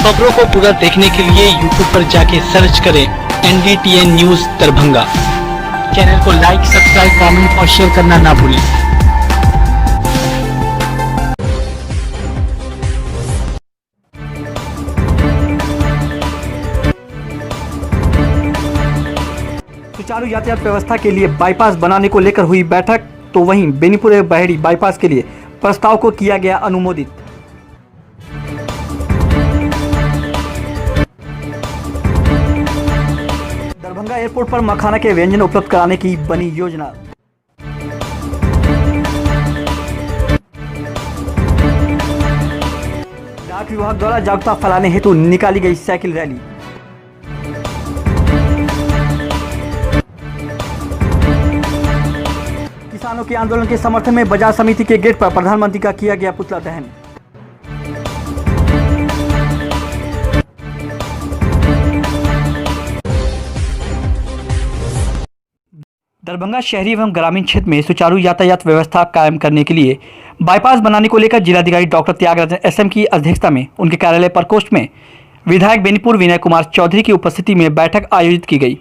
खबरों को पूरा देखने के लिए YouTube पर जाके सर्च करें NDTN न्यूज दरभंगा। चैनल को लाइक, सब्सक्राइब, कमेंट और शेयर करना ना भूलें। सुचारू यातायात व्यवस्था के लिए बाईपास बनाने को लेकर हुई बैठक, तो वहीं बेनीपुर बहेड़ी बाईपास के लिए प्रस्ताव को किया गया अनुमोदित। दरभंगा एयरपोर्ट पर मखाना के व्यंजन उपलब्ध कराने की बनी योजना। डाक विभाग द्वारा जागरूकता फैलाने हेतु निकाली गई साइकिल रैली। किसानों के आंदोलन के समर्थन में बाजार समिति के गेट पर प्रधानमंत्री का किया गया पुतला दहन। दरभंगा शहरी एवं ग्रामीण क्षेत्र में सुचारू यातायात व्यवस्था कायम करने के लिए बाईपास बनाने को लेकर जिलाधिकारी डॉक्टर त्यागराजन एसएम की अध्यक्षता में उनके कार्यालय प्रकोष्ठ में विधायक बेनीपुर विनय कुमार चौधरी की उपस्थिति में बैठक आयोजित की गई।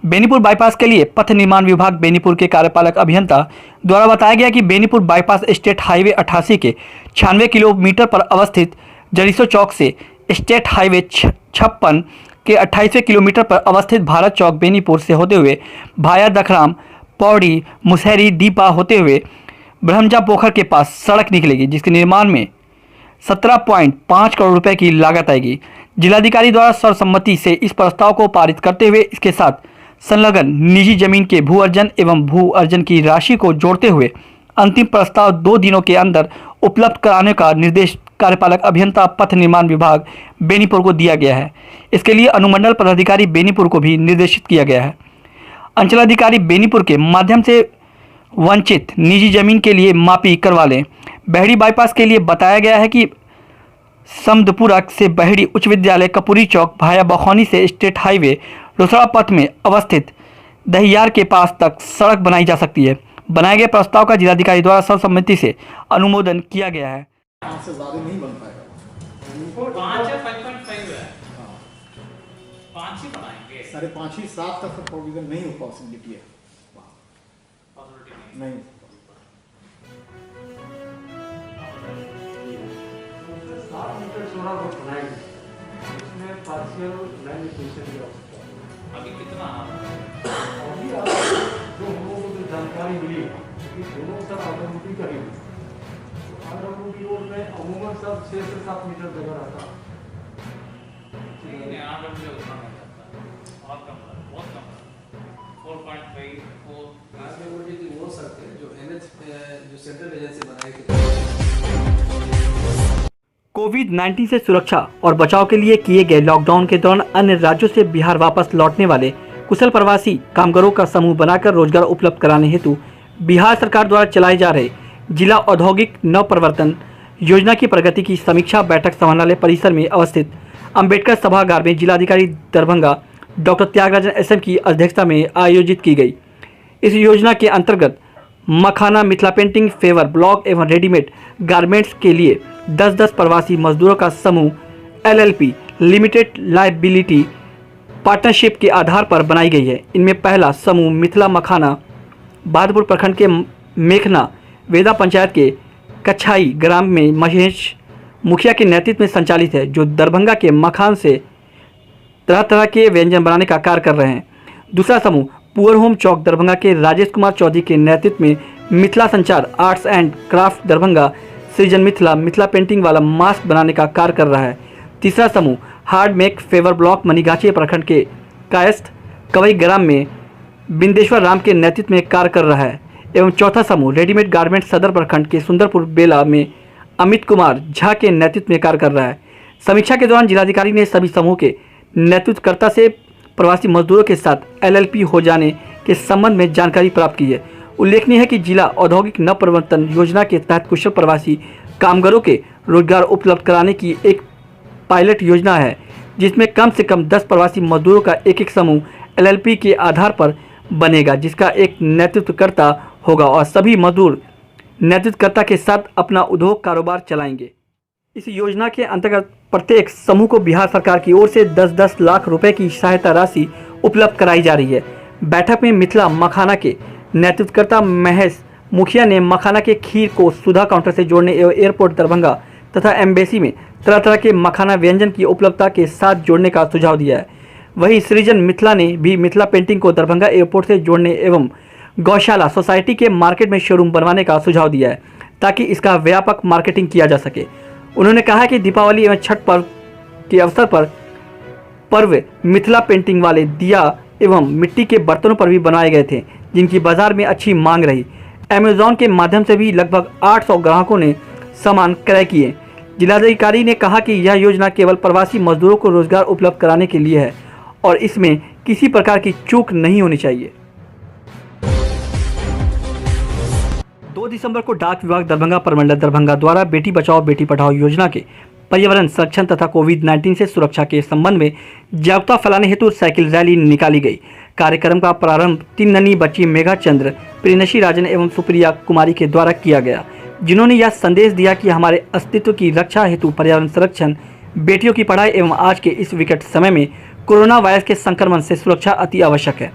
बेनीपुर बाईपास के लिए पथ निर्माण विभाग बेनीपुर के कार्यपालक अभियंता द्वारा बताया गया कि बेनीपुर बाईपास स्टेट हाईवे 88 के 96 किलोमीटर पर अवस्थित जरीसो चौक से स्टेट हाईवे 56 के 28वें किलोमीटर पर अवस्थित भारत चौक बेनीपुर से होते हुए भाया दखराम, पौड़ी, मुसहरी, दीपा होते हुए ब्रह्मजा पोखर के पास सड़क निकलेगी, जिसके निर्माण में 17.5 करोड़ रुपए की लागत आएगी। जिलाधिकारी द्वारा सर्वसम्मति से इस प्रस्ताव को पारित करते हुए इसके साथ संलग्न निजी जमीन के भू अर्जन एवं भू अर्जन की राशि को जोड़ते हुए अंतिम प्रस्ताव 2 दिनों के अंदर उपलब्ध कराने का निर्देश कार्यपालक अभियंता पथ निर्माण विभाग बेनीपुर को दिया गया है। इसके लिए अनुमंडल पदाधिकारी बेनीपुर को भी निर्देशित किया गया है। अंचलाधिकारी बेनीपुर के माध्यम से वंचित निजी जमीन के लिए मापी करवा लें। बहेड़ी बाईपास के लिए बताया गया है कि समदपुरा से बहेड़ी उच्च विद्यालय, कपूरी चौक, भाया बखौनी से स्टेट हाईवे रोसड़ा पथ में अवस्थित दहियार के पास तक सड़क बनाई जा सकती है। बनाए गए प्रस्ताव का जिलाधिकारी द्वारा सर्वसम्मति से अनुमोदन किया गया है। से ज़्यादा नहीं बन पाएगा। 5 है, 5.5 है। 5 ही बनाएंगे। 5.5 ही 7 तक प्रोविजन नहीं हो पॉसिबिलिटी है। नहीं 7 मीटर चौड़ा रोड बनाएंगे, इसमें पार्शियल लैंड एक्विजिशन की आवश्यकता है। अभी कितना अभी आप जो हम लोगों को जो जानकारी मिली कि दोनों सर आरडब्ल्यूडी करेंगे, आरडब्ल्यूडी रोड में अमूमन सब 6 से 7 मीटर जगह रहता है। नहीं, आरडब्ल्यूडी उतना नहीं रहता, बहुत कम है, बहुत कम है। 4.5 4 आरडब्ल्यूडी वो सकते हैं जो एनएच जो सेंट्रल एजेंसी बनाई थी। कोविड-19 से सुरक्षा और बचाव के लिए किए गए लॉकडाउन के दौरान अन्य राज्यों से बिहार वापस लौटने वाले कुशल प्रवासी कामगारों का समूह बनाकर रोजगार उपलब्ध कराने हेतु बिहार सरकार द्वारा चलाए जा रहे जिला औद्योगिक नवप्रवर्तन योजना की प्रगति की समीक्षा बैठक समाहरणालय परिसर में अवस्थित अंबेडकर सभागार में जिलाधिकारी दरभंगा डॉक्टर त्यागराजन एसएम की अध्यक्षता में आयोजित की गई। इस योजना के अंतर्गत मखाना, मिथिला पेंटिंग, फेवर ब्लॉक एवं रेडीमेड गारमेंट्स के लिए 10-10 प्रवासी मजदूरों का समूह LLP लिमिटेड लायबिलिटी पार्टनरशिप के आधार पर बनाई गई है। इनमें पहला समूह मिथिला मखाना बहादुरपुर प्रखंड के मेखना वेदा पंचायत के कच्छाई ग्राम में महेश मुखिया के नेतृत्व में संचालित है, जो दरभंगा के मखान से तरह तरह के व्यंजन बनाने का कार्य कर रहे हैं। दूसरा समूह पुअर होम चौक दरभंगा के राजेश कुमार चौधरी के नेतृत्व में मिथिला संचार आर्ट्स एंड क्राफ्ट दरभंगा सृजन मिथिला पेंटिंग वाला मास्क बनाने का कार्य कर रहा है। तीसरा समूह hard make favour block Manigachhi प्रखंड के कायस्थ कवई ग्राम में बिंदेश्वर राम के नेतृत्व में कार्य कर रहा है। एवं चौथा समूह रेडीमेड गारमेंट सदर प्रखंड के सुंदरपुर बेला में अमित कुमार झा के नेतृत्व में कार्य कर रहा है। समीक्षा के दौरान जिलाधिकारी ने सभी समूह के नेतृत्वकर्ता से प्रवासी मजदूरों के साथ LLP हो जाने के संबंध में जानकारी प्राप्त की है। उल्लेखनीय है कि जिला औद्योगिक नवप्रवर्तन योजना के तहत कुशल प्रवासी कामगारों के रोजगार उपलब्ध कराने की एक पायलट योजना है, जिसमें कम से कम 10 प्रवासी मजदूरों का एक समूह LLP के आधार पर बनेगा, जिसका एक नेतृत्वकर्ता होगा और सभी मजदूर नेतृत्वकर्ता के साथ अपना उद्योग कारोबार चलाएंगे। इस योजना के अंतर्गत प्रत्येक समूह को बिहार सरकार की ओर से 10-10 लाख रुपए की सहायता राशि उपलब्ध कराई जा रही है। बैठक में मिथिला मखाना के नेतृत्वकर्ता महेश मुखिया ने मखाना के खीर को सुधा काउंटर से जोड़ने एवं एयरपोर्ट दरभंगा तथा एम्बेसी में तरह तरह के मखाना व्यंजन की उपलब्धता के साथ जोड़ने का सुझाव दिया है। वहीं सृजन मिथिला ने भी मिथिला पेंटिंग को दरभंगा एयरपोर्ट से जोड़ने एवं गौशाला सोसाइटी के मार्केट में शोरूम बनवाने का सुझाव दिया है ताकि इसका व्यापक मार्केटिंग किया जा सके। उन्होंने कहा कि दीपावली एवं छठ पर्व के अवसर पर पर्व मिथिला पेंटिंग वाले दिया एवं मिट्टी के बर्तनों पर भी बनाए गए थे, जिनकी बाजार में अच्छी मांग रही। अमेज़ॉन के माध्यम से भी लगभग 800 ग्राहकों ने सामान क्रय किए। जिलाधिकारी ने कहा कि यह योजना केवल प्रवासी मजदूरों को रोजगार उपलब्ध कराने के लिए है और इसमें किसी प्रकार की चूक नहीं होनी चाहिए। 2 दिसंबर को डाक विभाग दरभंगा प्रमंडल दरभंगा द्वारा बेटी बचाओ बेटी पढ़ाओ योजना के पर्यावरण संरक्षण तथा कोविड-19 से सुरक्षा के संबंध में जागरूकता फैलाने हेतु साइकिल रैली निकाली गई। कार्यक्रम का प्रारंभ 3 नन्ही बच्ची मेघा चंद्र, प्रियनशी राजन एवं सुप्रिया कुमारी के द्वारा किया गया, जिन्होंने यह संदेश दिया कि हमारे अस्तित्व की रक्षा हेतु पर्यावरण संरक्षण, बेटियों की पढ़ाई एवं आज के इस विकट समय में कोरोना वायरस के संक्रमण से सुरक्षा अति आवश्यक है।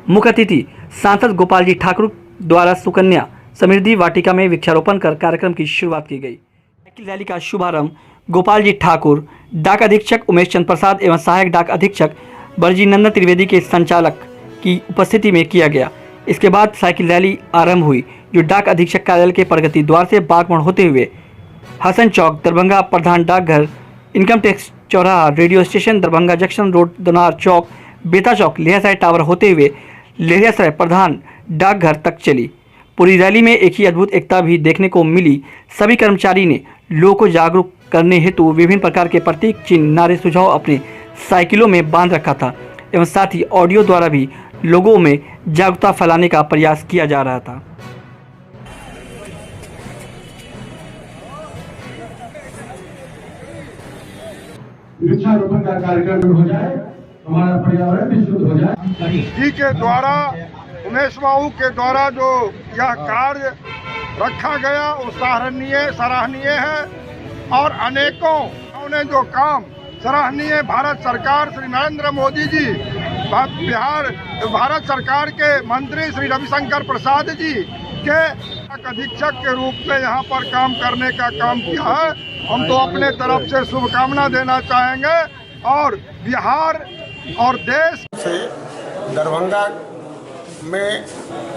मुख्य अतिथि सांसद गोपाल जी ठाकुर द्वारा सुकन्या समृद्धि वाटिका में वृक्षारोपण कर कार्यक्रम की शुरुआत की गई। साइकिल रैली का शुभारंभ गोपाल जी ठाकुर, डाक अधीक्षक उमेश चंद्र प्रसाद एवं सहायक डाक अधीक्षक बरजीनंदन त्रिवेदी के संचालक की उपस्थिति में किया गया। इसके बाद साइकिल रैली आरंभ हुई, जो डाक अधीक्षक कार्यालय के प्रगति द्वार से बागमोड़ होते हुए हसन चौक, दरभंगा प्रधान डाकघर, इनकम टैक्स चौराहा, radio station, Darbhanga junction road, Donar चौक, बेता चौक, लेहसराय टावर होते हुए लेहसराय प्रधान डाकघर तक चली। पूरी रैली में एक ही अद्भुत एकता भी देखने को मिली। सभी कर्मचारी ने लोगों को जागरूक करने हेतु विभिन्न प्रकार के प्रतीक, चिन्ह, नारे, सुझाव अपने साइकिलों में बांध रखा था एवं साथ ही ऑडियो द्वारा भी लोगों में जागरूकता फैलाने का प्रयास किया जा रहा था। वृक्षारोपण का कार्यक्रम हो जाए, हमारा पर्यावरण भी शुद्ध हो जाए। जी के द्वारा, उमेश बाबू के द्वारा जो यह कार्य रखा गया वो सराहनीय है और अनेकों ने जो काम सराहनीय भारत सरकार श्री नरेंद्र मोदी जी, भारत सरकार के मंत्री श्री रविशंकर प्रसाद जी के अधीक्षक के रूप में यहाँ पर काम करने का काम किया है। हम तो अपने तरफ से शुभकामना देना चाहेंगे और बिहार और देश से दरभंगा में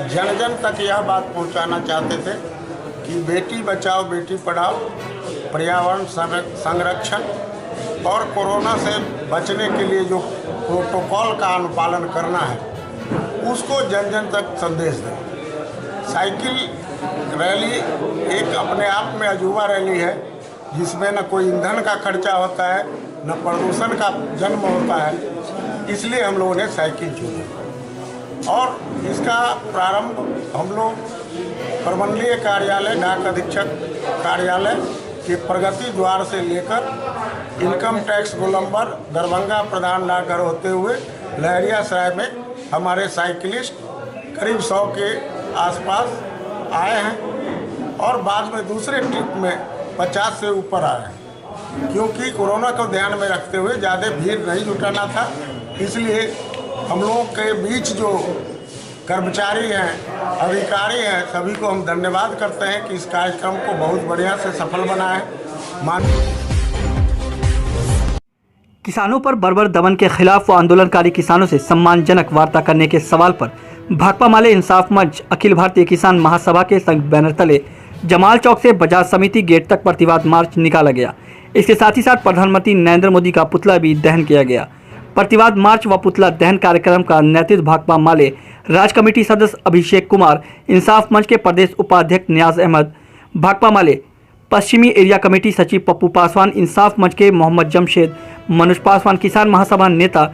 जन जन तक यह बात पहुंचाना चाहते थे कि बेटी बचाओ बेटी पढ़ाओ, पर्यावरण संरक्षण और कोरोना से बचने के लिए जो प्रोटोकॉल का अनुपालन करना है उसको जन जन तक संदेश दें। साइकिल रैली एक अपने आप में अजूबा रैली है, जिसमें न कोई ईंधन का खर्चा होता है न प्रदूषण का जन्म होता है, इसलिए हम लोगों ने साइकिल चुनी और इसका प्रारंभ हम लोग प्रमंडलीय कार्यालय, डाक अधीक्षक कार्यालय के प्रगति द्वार से लेकर इनकम टैक्स गोलंबर, दरभंगा प्रधान डाकघर होते हुए लहरियासराय में हमारे साइकिलिस्ट करीब 100 के आसपास आए हैं और बाद में दूसरे ट्रिप में 50 से ऊपर आए हैं, क्योंकि कोरोना को ध्यान में रखते हुए ज़्यादा भीड़ नहीं जुटाना था। इसलिए हम लोगों के बीच जो कर्मचारी हैं, अधिकारी हैं, सभी को हम धन्यवाद करते हैं कि इस कार्यक्रम को बहुत बढ़िया से सफल बनाए। किसानों पर बर्बर दमन के खिलाफ व आंदोलनकारी किसानों से सम्मानजनक वार्ता करने के सवाल पर भाकपा माले इंसाफ मंच अखिल भारतीय किसान महासभा के संयुक्त बैनर तले जमाल चौक से बाजार समिति गेट तक प्रतिवाद मार्च निकाला गया। इसके साथ ही साथ प्रधानमंत्री नरेंद्र मोदी का पुतला भी दहन किया गया। प्रतिवाद मार्च व पुतला दहन कार्यक्रम का नेतृत्व भाकपा माले राज्य कमेटी सदस्य अभिषेक कुमार, इंसाफ मंच के प्रदेश उपाध्यक्ष नियाज अहमद, भाकपा माले पश्चिमी एरिया कमेटी सचिव पप्पू पासवान, इंसाफ मंच के मोहम्मद जमशेद, मनोज पासवान, किसान महासभा नेता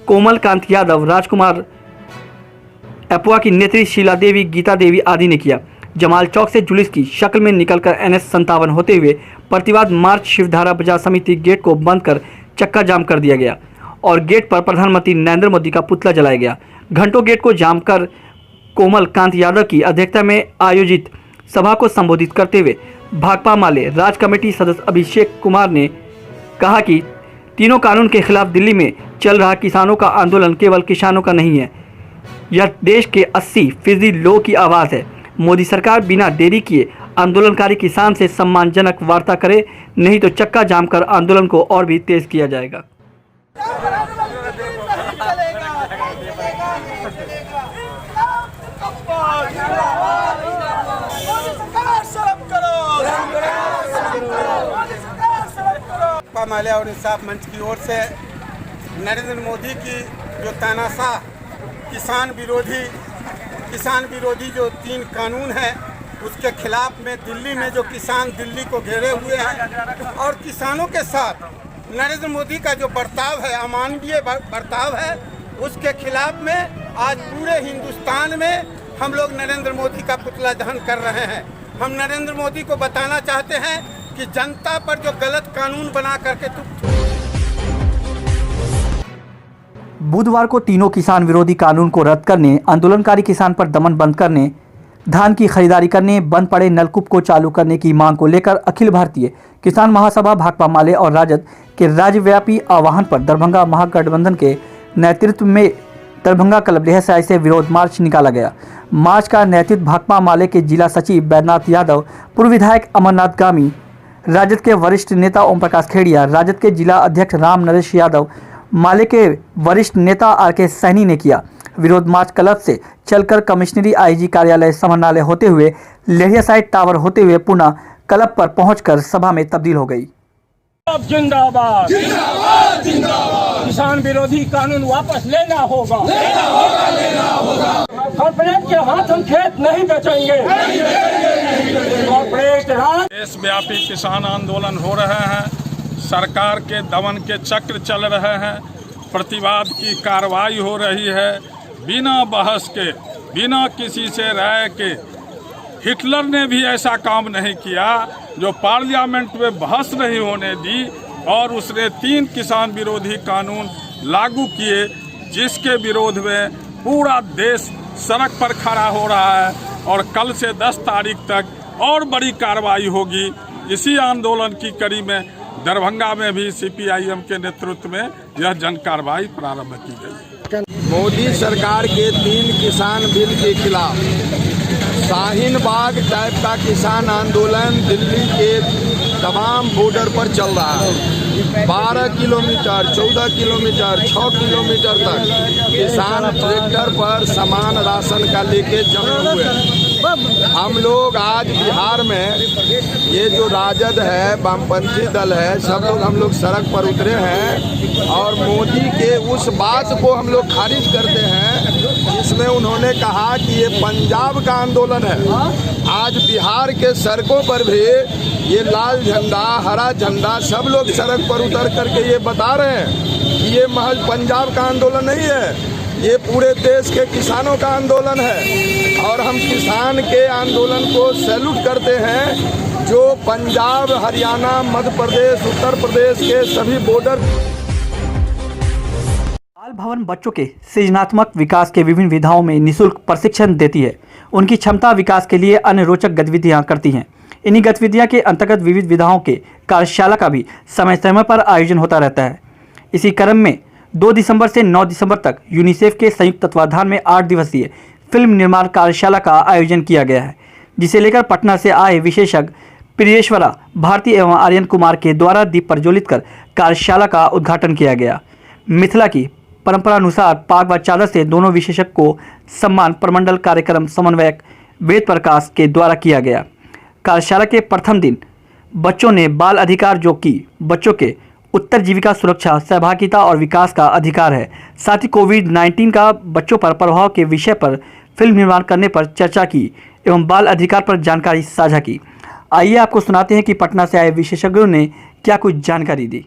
कोमल कांत यादव, राजकुमार एपुआ की नेत्री शीला देवी, गीता देवी आदि ने किया। जमाल चौक से जुलूस की शक्ल में निकलकर NH 57 होते हुए प्रतिवाद मार्च शिवधारा बाजार समिति गेट को बंद कर चक्का जाम कर दिया गया और गेट पर प्रधानमंत्री नरेंद्र मोदी का पुतला जलाया गया। घंटों गेट को जाम कर कोमल कांत यादव की अध्यक्षता में आयोजित सभा को संबोधित करते हुए भाकपा माले राज्य कमेटी सदस्य अभिषेक कुमार ने कहा कि तीनों कानून के खिलाफ दिल्ली में चल रहा किसानों का आंदोलन केवल किसानों का नहीं है, यह देश के 80% लोगों की आवाज़ है। मोदी सरकार बिना देरी किए आंदोलनकारी किसान से सम्मानजनक वार्ता करे, नहीं तो चक्का जाम कर आंदोलन को और भी तेज किया जाएगा। माले और इंसाफ मंच की ओर से नरेंद्र मोदी की जो तानाशाह किसान विरोधी जो 3 कानून है उसके खिलाफ में दिल्ली में जो किसान दिल्ली को घेरे हुए हैं और किसानों के साथ नरेंद्र मोदी का जो बर्ताव है, अमानवीय बर्ताव है, उसके खिलाफ में आज पूरे हिंदुस्तान में हम लोग नरेंद्र मोदी का पुतला दहन कर रहे हैं। हम नरेंद्र मोदी को बताना चाहते हैं कि जनता पर जो गलत कानून बना करके बुधवार को तीनों किसान विरोधी कानून को रद्द करने, आंदोलनकारी किसान पर दमन बंद करने, धान की खरीदारी करने, बंद पड़े नलकूप को चालू करने की मांग को लेकर अखिल भारतीय किसान महासभा भाकपा माले और राजद के राज्यव्यापी आह्वान पर दरभंगा महागठबंधन के नेतृत्व में दरभंगा क्लब लेहसाई से विरोध मार्च निकाला गया। मार्च का नेतृत्व भाकपा माले के जिला सचिव बैद्यनाथ यादव, पूर्व विधायक अमरनाथ गामी, राजद के वरिष्ठ नेता ओम प्रकाश खेड़िया, राजद के जिला अध्यक्ष राम नरेश यादव, माले के वरिष्ठ नेता आर.के. सैनी ने किया। विरोध मार्च क्लब से चलकर कमिश्नरी आईजी कार्यालय समाहरणालय होते हुए लेहरिया साइड टावर होते हुए पुनः क्लब पर पहुंचकर सभा में तब्दील हो गई। जिंदाबाद जिंदाबाद जिंदाबाद, किसान विरोधी कानून वापस लेना होगा। कॉर्पोरेट के हाथ हम खेत नहीं बेचेंगे। कॉर्पोरेट राज देशव्यापी किसान आंदोलन हो रहे हैं, सरकार के दमन के चक्र चल रहे हैं, प्रतिवाद की कार्रवाई हो रही है, बिना बहस के, बिना किसी से राय के। हिटलर ने भी ऐसा काम नहीं किया जो पार्लियामेंट में बहस नहीं होने दी और उसने 3 किसान विरोधी कानून लागू किए, जिसके विरोध में पूरा देश सड़क पर खड़ा हो रहा है और कल से 10 तारीख तक और बड़ी कार्रवाई होगी। इसी आंदोलन की कड़ी में दरभंगा में भी सीपीआईएम के नेतृत्व में यह जन कार्रवाई प्रारंभ की गई। मोदी सरकार के 3 किसान बिल के खिलाफ शाहीन बाग टाइप का किसान आंदोलन दिल्ली के तमाम बॉर्डर पर चल रहा है। 12 किलोमीटर, 14 किलोमीटर, 6 किलोमीटर तक किसान ट्रैक्टर पर सामान राशन का लेके जमे हुए हैं। हम लोग आज बिहार में ये जो राजद है, वामपंथी दल है, सब लोग हम लोग सड़क पर उतरे हैं और मोदी के उस बात को हम लोग खारिज करते हैं जिसमें उन्होंने कहा कि ये पंजाब का आंदोलन है। आज बिहार के सड़कों पर भी ये लाल झंडा, हरा झंडा, सब लोग सड़क पर उतर करके ये बता रहे हैं कि ये महज पंजाब का आंदोलन नहीं है, ये पूरे देश के किसानों का आंदोलन है। और हम किसान के आंदोलन को सैल्यूट करते हैं जो पंजाब, हरियाणा, मध्य प्रदेश, उत्तर प्रदेश के सभी बॉर्डर। बाल भवन बच्चों के सृजनात्मक विकास के विभिन्न विधाओं में निःशुल्क प्रशिक्षण देती है। उनकी क्षमता विकास के लिए अन्य रोचक गतिविधियां करती हैं। इन्हीं गतिविधियां के अंतर्गत विविध विधाओं के कार्यशाला का भी समय समय पर आयोजन होता रहता है। इसी क्रम में 2 दिसंबर से 9 दिसंबर तक यूनिसेफ के संयुक्त तत्वाधान में 8 दिवसीय फिल्म निर्माण कार्यशाला का आयोजन किया गया है, जिसे लेकर पटना से आए विशेषज्ञ प्रियेश्वरा भारती एवं आर्यन कुमार के द्वारा दीप प्रज्वलित कर कार्यशाला का उद्घाटन किया गया। मिथिला की परंपरानुसार पाग व चादर से दोनों विशेषज्ञ को सम्मान प्रमंडल कार्यक्रम समन्वयक वेद प्रकाश के द्वारा किया गया। कार्यशाला के प्रथम दिन बच्चों ने बाल अधिकार, जो कि बच्चों के उत्तर जीविका सुरक्षा, सहभागिता और विकास का अधिकार है, साथ ही कोविड-19 का बच्चों पर प्रभाव के विषय पर फिल्म निर्माण करने पर चर्चा की एवं बाल अधिकार पर जानकारी साझा की। आइए आपको सुनाते हैं कि पटना से आए विशेषज्ञों ने क्या कुछ जानकारी दी।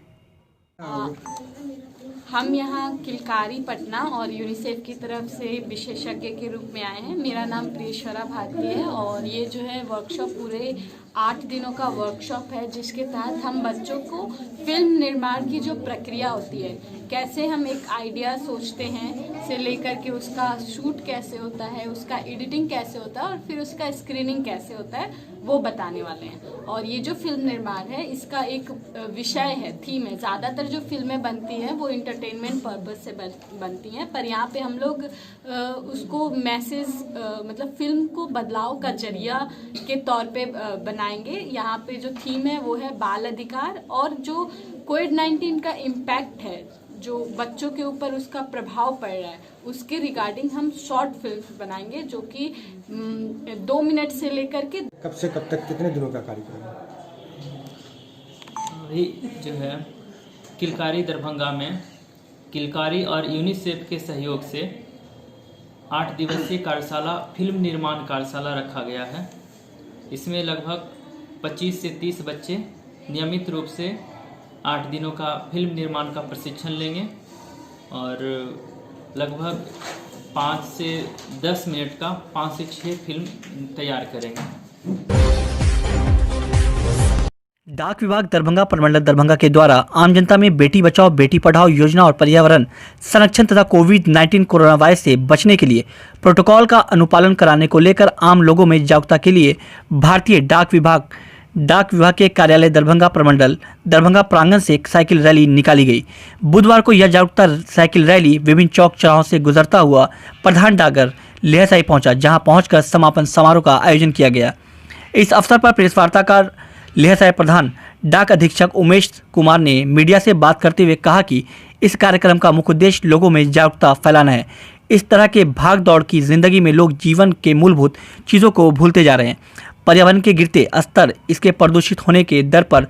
हम यहाँ किलकारी पटना और यूनिसेफ की तरफ से विशेषज्ञ के रूप में आए हैं। मेरा नाम प्रियेश्वरा भारती है और ये जो है वर्कशॉप पूरे 8 दिनों का वर्कशॉप है, जिसके तहत हम बच्चों को फिल्म निर्माण की जो प्रक्रिया होती है, कैसे हम एक आइडिया सोचते हैं से लेकर के उसका शूट कैसे होता है, उसका एडिटिंग कैसे होता है और फिर उसका स्क्रीनिंग कैसे होता है, वो बताने वाले हैं। और ये जो फिल्म निर्माण है, इसका एक विषय है, थीम है। ज़्यादातर जो फिल्में बनती हैं वो इंटरटेनमेंट पर्पस से बनती हैं, पर यहाँ पे हम लोग उसको मैसेज मतलब फिल्म को बदलाव का जरिया के तौर पे बनाएंगे। यहाँ पे जो थीम है वो है बाल अधिकार, और जो कोविड-19 का इम्पैक्ट है, जो बच्चों के ऊपर उसका प्रभाव पड़ रहा है, उसके रिगार्डिंग हम शॉर्ट फिल्म बनाएंगे, जो कि 2 मिनट से लेकर के कब से कब तक कितने दिनों का कार्यक्रम है? अभी जो है किलकारी दरभंगा में किलकारी और यूनिसेफ के सहयोग से 8 दिवसीय कार्यशाला, फिल्म निर्माण कार्यशाला रखा गया है। इसमें लगभग 25 से 30 बच्चे नियमित रूप से 8 दिनों का फिल्म निर्माण का प्रशिक्षण लेंगे और लगभग 5 से 10 मिनट का 5 से 6 फिल्म तैयार करेंगे। डाक विभाग दरभंगा प्रमंडल दरभंगा के द्वारा आम जनता में बेटी बचाओ बेटी पढ़ाओ योजना और पर्यावरण संरक्षण तथा कोविड-19 कोरोना वायरस से बचने के लिए प्रोटोकॉल का अनुपालन कराने को लेकर आम लोगों में जागरूकता के लिए भारतीय डाक विभाग के कार्यालय दरभंगा प्रमंडल दरभंगा प्रांगण से एक साइकिल रैली निकाली गई। बुधवार को यह जागरूकता साइकिल रैली विभिन्न चौक चौराहों से गुजरता हुआ प्रधान डाकघर लेहसाई पहुंचा, जहां पहुंचकर समापन समारोह का आयोजन किया गया। इस अवसर पर प्रेस वार्ताकार लेहसाई प्रधान डाक अधीक्षक उमेश कुमार ने मीडिया से बात करते हुए कहा कि इस कार्यक्रम का मुख्य उद्देश्य लोगों में जागरूकता फैलाना है। इस तरह के भाग दौड़ की जिंदगी में लोग जीवन के मूलभूत चीज़ों को भूलते जा रहे हैं। पर्यावरण के गिरते स्तर, इसके प्रदूषित होने के दर पर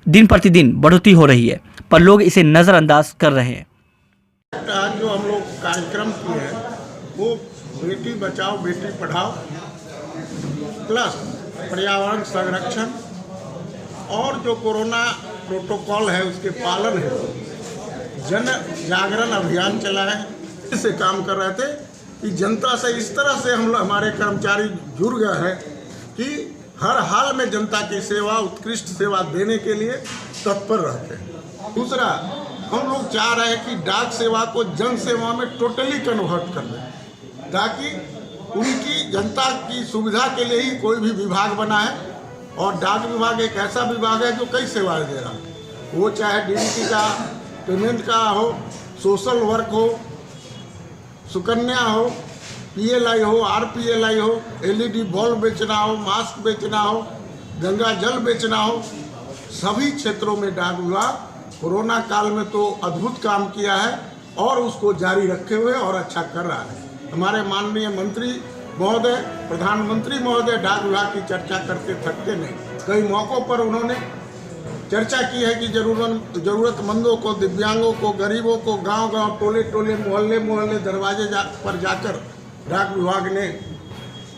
दिन प्रतिदिन बढ़ोतरी हो रही है, पर लोग इसे नज़रअंदाज कर रहे हैं। आज जो हम लोग कार्यक्रम किए हैं वो बेटी बचाओ बेटी पढ़ाओ प्लस पर्यावरण संरक्षण और जो कोरोना प्रोटोकॉल है उसके पालन है, जन जागरण अभियान चलाए, इससे काम कर रहे थे कि जनता से इस तरह से हमारे कर्मचारी जुड़ गए हैं कि हर हाल में जनता की सेवा, उत्कृष्ट सेवा देने के लिए तत्पर रहते हैं। दूसरा, हम लोग चाह रहे हैं कि डाक सेवा को जन सेवा में टोटली कन्वर्ट कर दें, ताकि उनकी जनता की सुविधा के लिए ही कोई भी विभाग बना है। और डाक विभाग एक ऐसा विभाग है जो कई सेवाएं दे रहा है, वो चाहे डीबीटी का पेमेंट का हो, सोशल वर्क हो, सुकन्या हो, पीएलआई हो, आरपीएलआई हो, एलईडी बल्ब बेचना हो, मास्क बेचना हो, गंगा जल बेचना हो, सभी क्षेत्रों में डाक विभाग कोरोना काल में तो अद्भुत काम किया है और उसको जारी रखे हुए और अच्छा कर रहा है। हमारे माननीय मंत्री महोदय, प्रधानमंत्री महोदय डाक विभाग की चर्चा करते थकते नहीं। कई मौक़ों पर उन्होंने चर्चा की है कि जरूरतमंदों को, दिव्यांगों को, गरीबों को गांव-गांव, टोले-टोले, मोहल्ले-मोहल्ले, दरवाजे पर जाकर डाक विभाग ने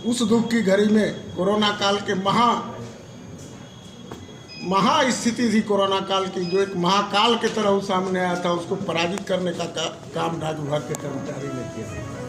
उस दुख की घड़ी में कोरोना काल के महा स्थिति थी कोरोना काल की, जो एक महाकाल की तरह सामने आया था, उसको पराजित करने का काम डाक विभाग के कर्मचारी ने किया।